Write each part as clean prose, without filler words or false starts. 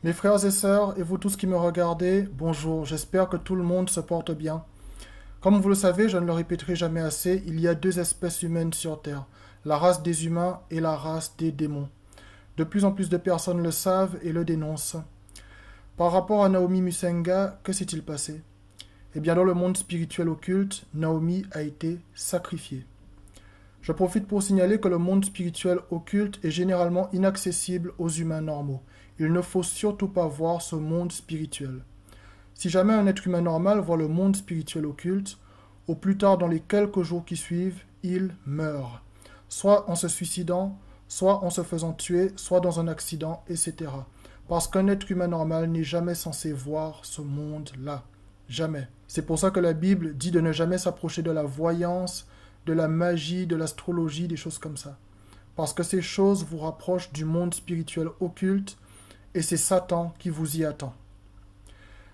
Mes frères et sœurs, et vous tous qui me regardez, bonjour, j'espère que tout le monde se porte bien. Comme vous le savez, je ne le répéterai jamais assez, il y a deux espèces humaines sur Terre, la race des humains et la race des démons. De plus en plus de personnes le savent et le dénoncent. Par rapport à Naomi Musenga, que s'est-il passé? Eh bien, dans le monde spirituel occulte, Naomi a été sacrifiée. Je profite pour signaler que le monde spirituel occulte est généralement inaccessible aux humains normaux. Il ne faut surtout pas voir ce monde spirituel. Si jamais un être humain normal voit le monde spirituel occulte, au plus tard dans les quelques jours qui suivent, il meurt. Soit en se suicidant, soit en se faisant tuer, soit dans un accident, etc. Parce qu'un être humain normal n'est jamais censé voir ce monde-là. Jamais. C'est pour ça que la Bible dit de ne jamais s'approcher de la voyance, de la magie, de l'astrologie, des choses comme ça. Parce que ces choses vous rapprochent du monde spirituel occulte et c'est Satan qui vous y attend.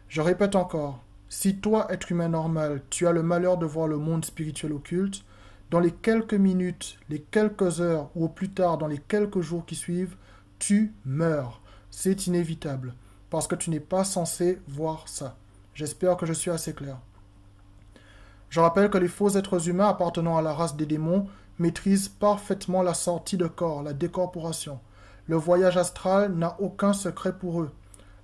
Je répète encore, si toi, être humain normal, tu as le malheur de voir le monde spirituel occulte, dans les quelques minutes, les quelques heures ou au plus tard dans les quelques jours qui suivent, tu meurs. C'est inévitable, parce que tu n'es pas censé voir ça. J'espère que je suis assez clair. Je rappelle que les faux êtres humains appartenant à la race des démons maîtrisent parfaitement la sortie de corps, la décorporation. Le voyage astral n'a aucun secret pour eux.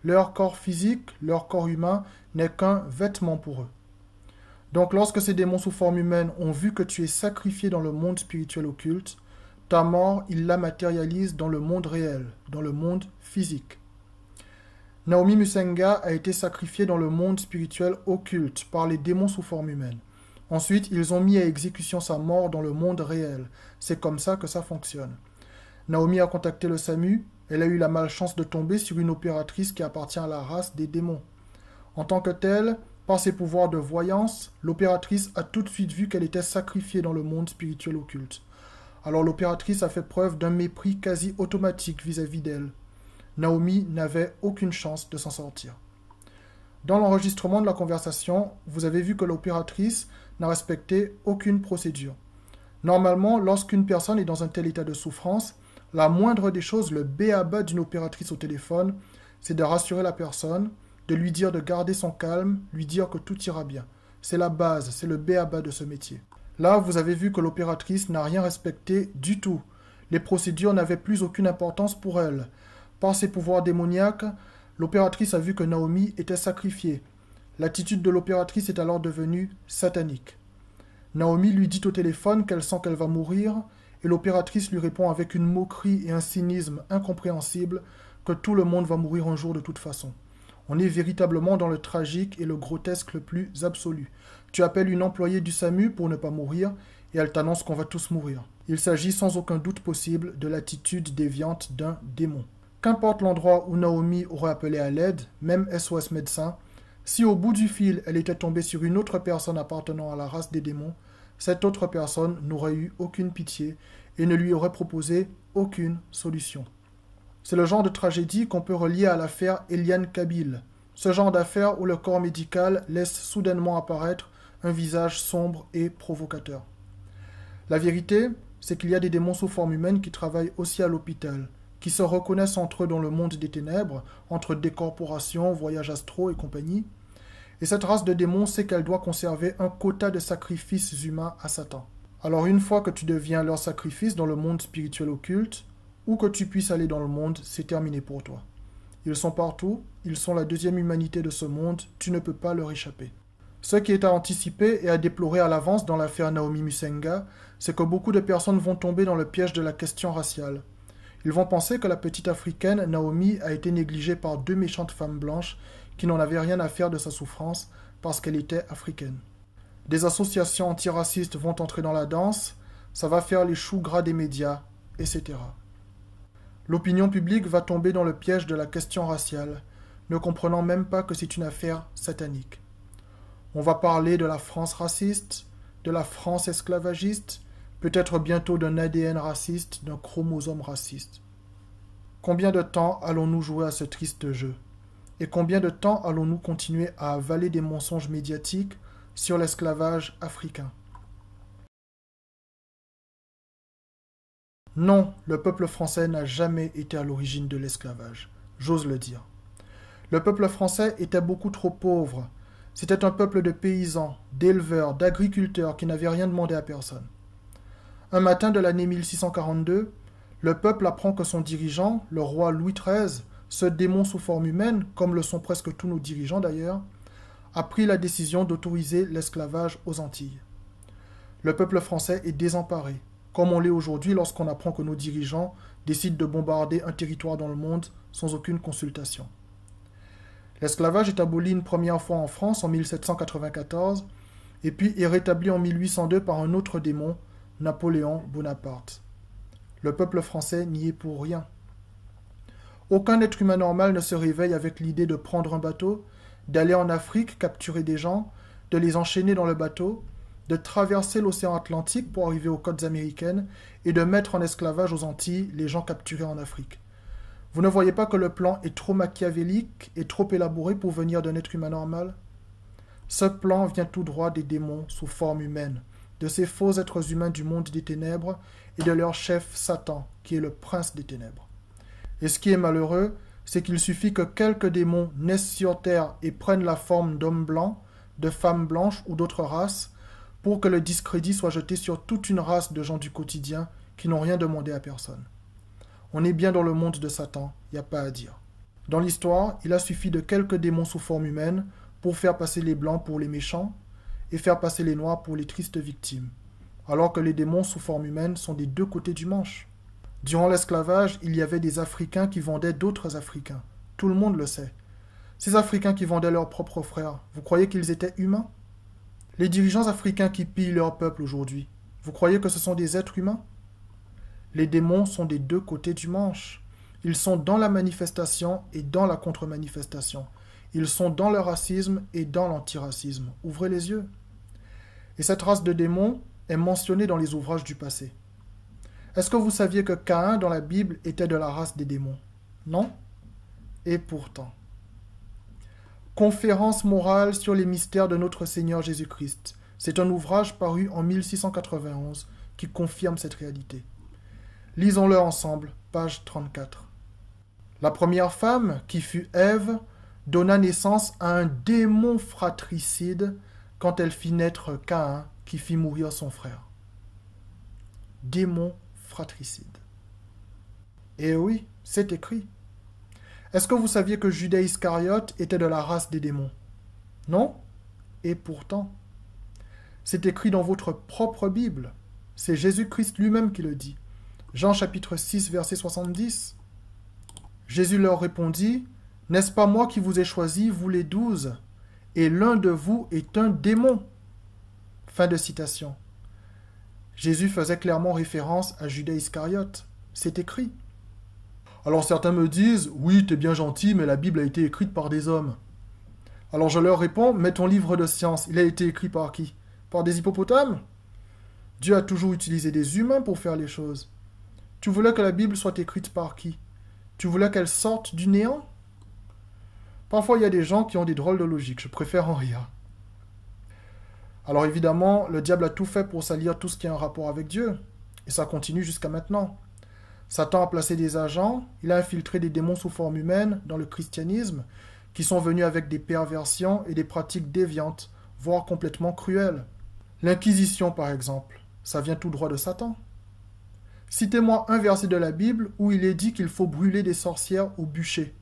Leur corps physique, leur corps humain, n'est qu'un vêtement pour eux. Donc lorsque ces démons sous forme humaine ont vu que tu es sacrifié dans le monde spirituel occulte, ta mort, ils la matérialisent dans le monde réel, dans le monde physique. Naomi Musenga a été sacrifiée dans le monde spirituel occulte par les démons sous forme humaine. Ensuite, ils ont mis à exécution sa mort dans le monde réel. C'est comme ça que ça fonctionne. Naomi a contacté le SAMU. Elle a eu la malchance de tomber sur une opératrice qui appartient à la race des démons. En tant que telle, par ses pouvoirs de voyance, l'opératrice a tout de suite vu qu'elle était sacrifiée dans le monde spirituel occulte. Alors l'opératrice a fait preuve d'un mépris quasi automatique vis-à-vis d'elle. Naomi n'avait aucune chance de s'en sortir. Dans l'enregistrement de la conversation, vous avez vu que l'opératrice n'a respecté aucune procédure. Normalement, lorsqu'une personne est dans un tel état de souffrance, la moindre des choses, le b.a.-ba d'une opératrice au téléphone, c'est de rassurer la personne, de lui dire de garder son calme, lui dire que tout ira bien. C'est la base, c'est le b.a.-ba de ce métier. Là, vous avez vu que l'opératrice n'a rien respecté du tout. Les procédures n'avaient plus aucune importance pour elle. Par ses pouvoirs démoniaques, l'opératrice a vu que Naomi était sacrifiée. L'attitude de l'opératrice est alors devenue satanique. Naomi lui dit au téléphone qu'elle sent qu'elle va mourir, et l'opératrice lui répond avec une moquerie et un cynisme incompréhensible que tout le monde va mourir un jour de toute façon. On est véritablement dans le tragique et le grotesque le plus absolu. Tu appelles une employée du SAMU pour ne pas mourir, et elle t'annonce qu'on va tous mourir. Il s'agit sans aucun doute possible de l'attitude déviante d'un démon. Qu'importe l'endroit où Naomi aurait appelé à l'aide, même SOS médecin, si au bout du fil elle était tombée sur une autre personne appartenant à la race des démons, cette autre personne n'aurait eu aucune pitié et ne lui aurait proposé aucune solution. C'est le genre de tragédie qu'on peut relier à l'affaire Eliane Kabil, ce genre d'affaire où le corps médical laisse soudainement apparaître un visage sombre et provocateur. La vérité, c'est qu'il y a des démons sous forme humaine qui travaillent aussi à l'hôpital, qui se reconnaissent entre eux dans le monde des ténèbres, entre décorporation, voyages astraux et compagnie. Et cette race de démons sait qu'elle doit conserver un quota de sacrifices humains à Satan. Alors une fois que tu deviens leur sacrifice dans le monde spirituel occulte, où que tu puisses aller dans le monde, c'est terminé pour toi. Ils sont partout, ils sont la deuxième humanité de ce monde, tu ne peux pas leur échapper. Ce qui est à anticiper et à déplorer à l'avance dans l'affaire Naomi Musenga, c'est que beaucoup de personnes vont tomber dans le piège de la question raciale. Ils vont penser que la petite africaine, Naomi, a été négligée par deux méchantes femmes blanches qui n'en avaient rien à faire de sa souffrance parce qu'elle était africaine. Des associations antiracistes vont entrer dans la danse, ça va faire les choux gras des médias, etc. L'opinion publique va tomber dans le piège de la question raciale, ne comprenant même pas que c'est une affaire satanique. On va parler de la France raciste, de la France esclavagiste, peut-être bientôt d'un ADN raciste, d'un chromosome raciste. Combien de temps allons-nous jouer à ce triste jeu? Et combien de temps allons-nous continuer à avaler des mensonges médiatiques sur l'esclavage africain? Non, le peuple français n'a jamais été à l'origine de l'esclavage. J'ose le dire. Le peuple français était beaucoup trop pauvre. C'était un peuple de paysans, d'éleveurs, d'agriculteurs qui n'avaient rien demandé à personne. Un matin de l'année 1642, le peuple apprend que son dirigeant, le roi Louis XIII, ce démon sous forme humaine, comme le sont presque tous nos dirigeants d'ailleurs, a pris la décision d'autoriser l'esclavage aux Antilles. Le peuple français est désemparé, comme on l'est aujourd'hui lorsqu'on apprend que nos dirigeants décident de bombarder un territoire dans le monde sans aucune consultation. L'esclavage est aboli une première fois en France en 1794 et puis est rétabli en 1802 par un autre démon, Napoléon Bonaparte. Le peuple français n'y est pour rien. Aucun être humain normal ne se réveille avec l'idée de prendre un bateau, d'aller en Afrique capturer des gens, de les enchaîner dans le bateau, de traverser l'océan Atlantique pour arriver aux côtes américaines et de mettre en esclavage aux Antilles les gens capturés en Afrique. Vous ne voyez pas que le plan est trop machiavélique et trop élaboré pour venir d'un être humain normal? Ce plan vient tout droit des démons sous forme humaine, de ces faux êtres humains du monde des ténèbres et de leur chef Satan, qui est le prince des ténèbres. Et ce qui est malheureux, c'est qu'il suffit que quelques démons naissent sur Terre et prennent la forme d'hommes blancs, de femmes blanches ou d'autres races, pour que le discrédit soit jeté sur toute une race de gens du quotidien qui n'ont rien demandé à personne. On est bien dans le monde de Satan, il n'y a pas à dire. Dans l'histoire, il a suffi de quelques démons sous forme humaine pour faire passer les blancs pour les méchants et faire passer les noirs pour les tristes victimes, alors que les démons sous forme humaine sont des deux côtés du manche. Durant l'esclavage, il y avait des Africains qui vendaient d'autres Africains. Tout le monde le sait. Ces Africains qui vendaient leurs propres frères, vous croyez qu'ils étaient humains? Les dirigeants africains qui pillent leur peuple aujourd'hui, vous croyez que ce sont des êtres humains? Les démons sont des deux côtés du manche. Ils sont dans la manifestation et dans la contre-manifestation. Ils sont dans le racisme et dans l'antiracisme. Ouvrez les yeux. Et cette race de démons est mentionnée dans les ouvrages du passé. Est-ce que vous saviez que Caïn dans la Bible était de la race des démons? Non? Et pourtant. Conférence morale sur les mystères de notre Seigneur Jésus-Christ. C'est un ouvrage paru en 1691 qui confirme cette réalité. Lisons-le ensemble, page 34. La première femme, qui fut Ève, donna naissance à un démon fratricide quand elle fit naître Caïn, qui fit mourir son frère. Démon fratricide. Eh oui, c'est écrit. Est-ce que vous saviez que Judas Iscariote était de la race des démons? Non? Et pourtant. C'est écrit dans votre propre Bible. C'est Jésus-Christ lui-même qui le dit. Jean chapitre 6, verset 70. Jésus leur répondit, « N'est-ce pas moi qui vous ai choisi, vous les 12, et l'un de vous est un démon ?» Fin de citation. Jésus faisait clairement référence à Judas Iscariote. C'est écrit. Alors certains me disent, « Oui, t'es bien gentil, mais la Bible a été écrite par des hommes. » Alors je leur réponds, « Mais ton livre de science, il a été écrit par qui? Par des hippopotames? Dieu a toujours utilisé des humains pour faire les choses. Tu voulais que la Bible soit écrite par qui? Tu voulais qu'elle sorte du néant? Parfois, il y a des gens qui ont des drôles de logique. Je préfère en rire. Alors évidemment, le diable a tout fait pour salir tout ce qui a un rapport avec Dieu. Et ça continue jusqu'à maintenant. Satan a placé des agents, il a infiltré des démons sous forme humaine dans le christianisme, qui sont venus avec des perversions et des pratiques déviantes, voire complètement cruelles. L'Inquisition, par exemple, ça vient tout droit de Satan. Citez-moi un verset de la Bible où il est dit qu'il faut brûler des sorcières au bûcher.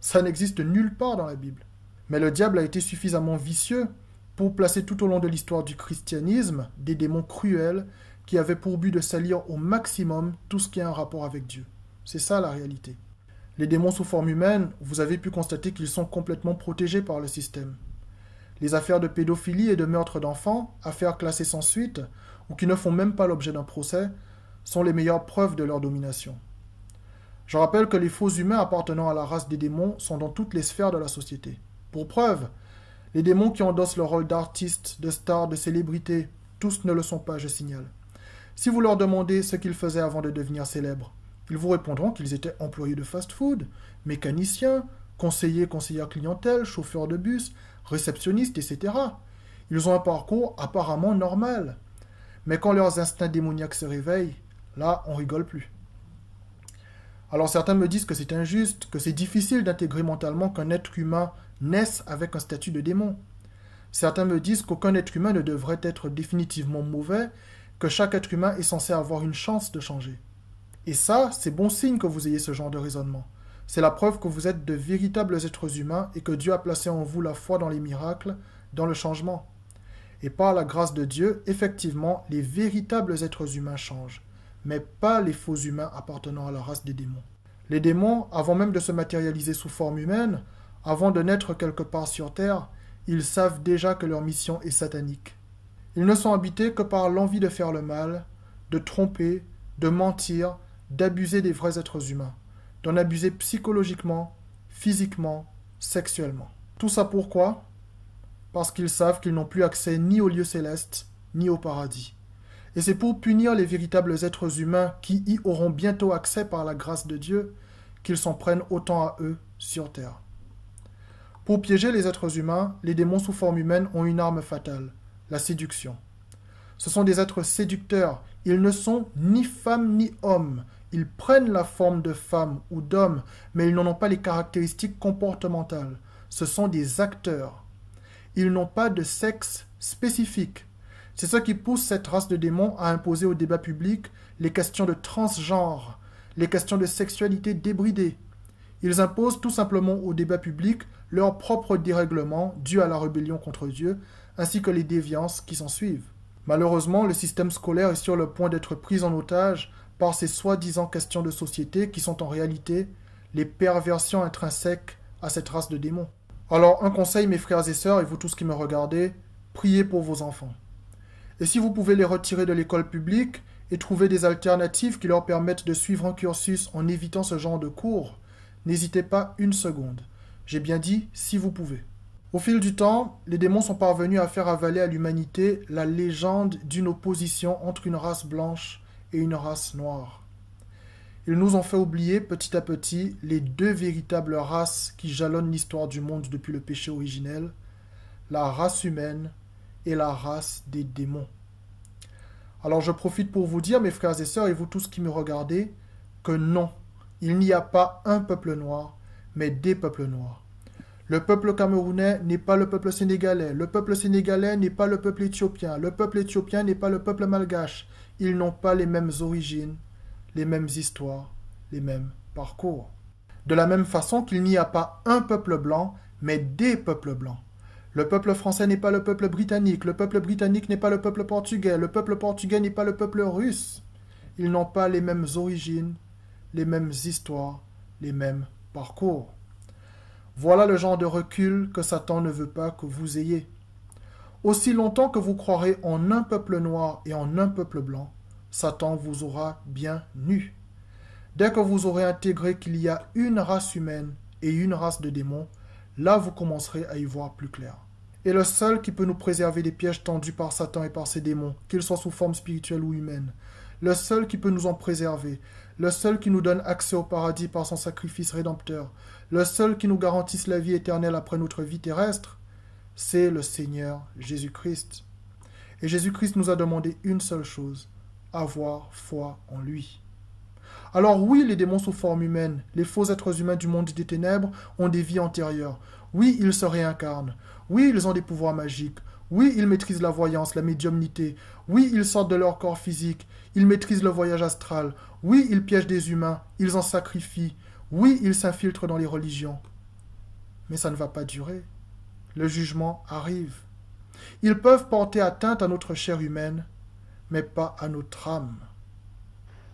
Ça n'existe nulle part dans la Bible. Mais le diable a été suffisamment vicieux pour placer tout au long de l'histoire du christianisme des démons cruels qui avaient pour but de salir au maximum tout ce qui a un rapport avec Dieu. C'est ça la réalité. Les démons sous forme humaine, vous avez pu constater qu'ils sont complètement protégés par le système. Les affaires de pédophilie et de meurtre d'enfants, affaires classées sans suite, ou qui ne font même pas l'objet d'un procès, sont les meilleures preuves de leur domination. Je rappelle que les faux humains appartenant à la race des démons sont dans toutes les sphères de la société. Pour preuve, les démons qui endossent le rôle d'artistes, de stars, de célébrités, tous ne le sont pas, je signale. Si vous leur demandez ce qu'ils faisaient avant de devenir célèbres, ils vous répondront qu'ils étaient employés de fast-food, mécaniciens, conseillers clientèle, chauffeurs de bus, réceptionnistes, etc. Ils ont un parcours apparemment normal. Mais quand leurs instincts démoniaques se réveillent, là, on rigole plus. Alors certains me disent que c'est injuste, que c'est difficile d'intégrer mentalement qu'un être humain naisse avec un statut de démon. Certains me disent qu'aucun être humain ne devrait être définitivement mauvais, que chaque être humain est censé avoir une chance de changer. Et ça, c'est bon signe que vous ayez ce genre de raisonnement. C'est la preuve que vous êtes de véritables êtres humains et que Dieu a placé en vous la foi dans les miracles, dans le changement. Et par la grâce de Dieu, effectivement, les véritables êtres humains changent, mais pas les faux humains appartenant à la race des démons. Les démons, avant même de se matérialiser sous forme humaine, avant de naître quelque part sur Terre, ils savent déjà que leur mission est satanique. Ils ne sont habités que par l'envie de faire le mal, de tromper, de mentir, d'abuser des vrais êtres humains, d'en abuser psychologiquement, physiquement, sexuellement. Tout ça pourquoi ? Parce qu'ils savent qu'ils n'ont plus accès ni au lieu céleste, ni au paradis. Et c'est pour punir les véritables êtres humains qui y auront bientôt accès par la grâce de Dieu qu'ils s'en prennent autant à eux sur terre. Pour piéger les êtres humains, les démons sous forme humaine ont une arme fatale, la séduction. Ce sont des êtres séducteurs, ils ne sont ni femmes ni hommes. Ils prennent la forme de femmes ou d'hommes, mais ils n'en ont pas les caractéristiques comportementales. Ce sont des acteurs. Ils n'ont pas de sexe spécifique. C'est ce qui pousse cette race de démons à imposer au débat public les questions de transgenre, les questions de sexualité débridée. Ils imposent tout simplement au débat public leurs propres dérèglements dus à la rébellion contre Dieu, ainsi que les déviances qui s'en suivent. Malheureusement, le système scolaire est sur le point d'être pris en otage par ces soi-disant questions de société qui sont en réalité les perversions intrinsèques à cette race de démons. Alors, un conseil, mes frères et sœurs, et vous tous qui me regardez, priez pour vos enfants. Et si vous pouvez les retirer de l'école publique et trouver des alternatives qui leur permettent de suivre un cursus en évitant ce genre de cours, n'hésitez pas une seconde. J'ai bien dit si vous pouvez. Au fil du temps, les démons sont parvenus à faire avaler à l'humanité la légende d'une opposition entre une race blanche et une race noire. Ils nous ont fait oublier petit à petit les deux véritables races qui jalonnent l'histoire du monde depuis le péché originel, la race humaine et la race des démons. Alors je profite pour vous dire, mes frères et sœurs, et vous tous qui me regardez, que non, il n'y a pas un peuple noir, mais des peuples noirs. Le peuple camerounais n'est pas le peuple sénégalais, le peuple sénégalais n'est pas le peuple éthiopien n'est pas le peuple malgache. Ils n'ont pas les mêmes origines, les mêmes histoires, les mêmes parcours. De la même façon qu'il n'y a pas un peuple blanc, mais des peuples blancs. Le peuple français n'est pas le peuple britannique n'est pas le peuple portugais n'est pas le peuple russe. Ils n'ont pas les mêmes origines, les mêmes histoires, les mêmes parcours. Voilà le genre de recul que Satan ne veut pas que vous ayez. Aussi longtemps que vous croirez en un peuple noir et en un peuple blanc, Satan vous aura bien nu. Dès que vous aurez intégré qu'il y a une race humaine et une race de démons, là vous commencerez à y voir plus clair. Et le seul qui peut nous préserver des pièges tendus par Satan et par ses démons, qu'ils soient sous forme spirituelle ou humaine, le seul qui peut nous en préserver, le seul qui nous donne accès au paradis par son sacrifice rédempteur, le seul qui nous garantisse la vie éternelle après notre vie terrestre, c'est le Seigneur Jésus-Christ. Et Jésus-Christ nous a demandé une seule chose, avoir foi en lui. Alors oui, les démons sous forme humaine, les faux êtres humains du monde des ténèbres ont des vies antérieures. Oui, ils se réincarnent. Oui, ils ont des pouvoirs magiques. Oui, ils maîtrisent la voyance, la médiumnité. Oui, ils sortent de leur corps physique. Ils maîtrisent le voyage astral. Oui, ils piègent des humains. Ils en sacrifient. Oui, ils s'infiltrent dans les religions. Mais ça ne va pas durer. Le jugement arrive. Ils peuvent porter atteinte à notre chair humaine, mais pas à notre âme.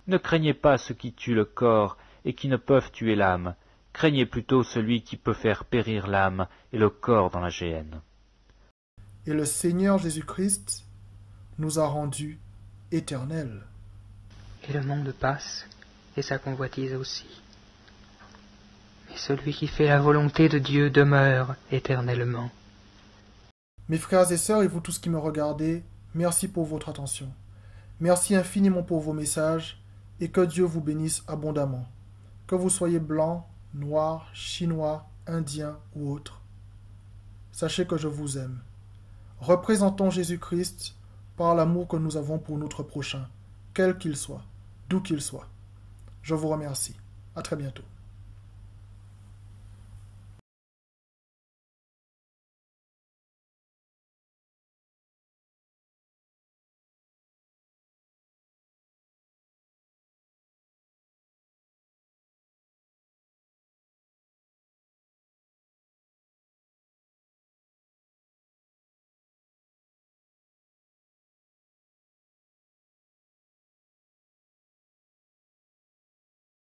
Ne craignez pas ceux qui tuent le corps et qui ne peuvent tuer l'âme. Craignez plutôt celui qui peut faire périr l'âme et le corps dans la géhenne. Et le Seigneur Jésus-Christ nous a rendus éternels. Et le monde passe, et sa convoitise aussi. Mais celui qui fait la volonté de Dieu demeure éternellement. Mes frères et sœurs et vous tous qui me regardez, merci pour votre attention. Merci infiniment pour vos messages, et que Dieu vous bénisse abondamment. Que vous soyez blanc, noir, chinois, indien ou autre. Sachez que je vous aime. Représentons Jésus-Christ par l'amour que nous avons pour notre prochain, quel qu'il soit, d'où qu'il soit. Je vous remercie. À très bientôt.